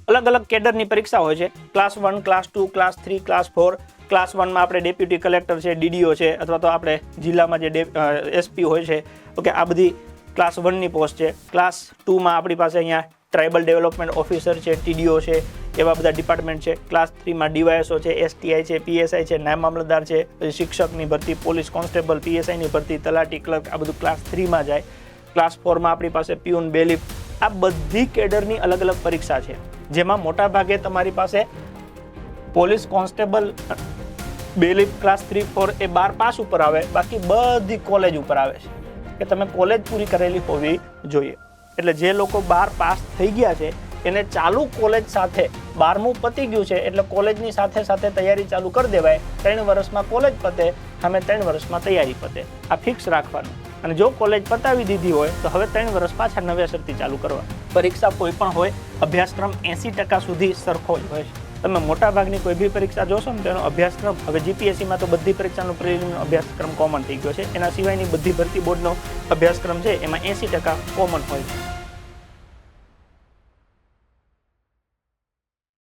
अलग अलग केडरनी परीक्षा होय छे। Class 1, class 2, class 3, class 4। Class 1 में आपणे डेप्यूटी कलेक्टर छे, डीडीओ छे, अथवा तो आपणे जिल्लामां जे एसपी होय छे, ओके, आ बधी क्लास 1 नी पोस्ट छे। क्लास 2 में आपणी पासे अहींया ट्राइबल डेवलपमेंट ऑफिसर छे, टीडीओ छे, एवा बधा डिपार्टमेंट छे। क्लास 3 में डीवायएसओ छे, एसटीआई छे, पीएसआई छे, नायब मामलतदार छे, પછી શિક્ષકની ભરતી, પોલીસ કોન્સ્ટેબલ, પીએસઆઈની ભરતી, તલાટી, ક્લર્ક, આ બધું ક્લાસ 3 માં જાય। ક્લાસ 4 માં આપણી પાસે પ્યુન, બેલીફ, આ બધી કેડરની અલગ અલગ પરીક્ષા છે, જેમાં મોટા ભાગે તમારી પાસે પોલીસ કોન્સ્ટેબલ, બેલીફ, ક્લાસ 3, 4 એ 12 પાસ ઉપર આવે, બાકી બધી કોલેજ ઉપર આવે છે કે તમે કોલેજ પૂરી કરેલી હોવી જોઈએ। એટલે જે લોકો 12 પાસ થઈ ગયા છે એને ચાલુ કોલેજ સાથે 12મું પતી ગયું છે એટલે કોલેજની સાથે સાથે તૈયારી ચાલુ કરી દેવાય। 3 વર્ષમાં કોલેજ પતે, સામે 3 વર્ષમાં તૈયારી પતે, આ ફિક્સ રાખવાનું। અને જો કોલેજ પતાવી દીધી હોય તો હવે 3 વર્ષ પાછા નવેસરથી ચાલુ કરવા। પરીક્ષા કોઈ પણ હોય, અભ્યાસક્રમ 80% સુધી સરખો જ હોય છે। તમે મોટા ભાગની કોઈ બી પરીક્ષા જોશો ને તેનો અભ્યાસક્રમ, હવે જીપીએસસીમાં તો બધી પરીક્ષાનો પ્રિલિમનો અભ્યાસક્રમ કોમન થઈ ગયો છે, એના સિવાયની બધી ભરતી બોર્ડનો અભ્યાસક્રમ છે એમાં 80% કોમન હોય છે।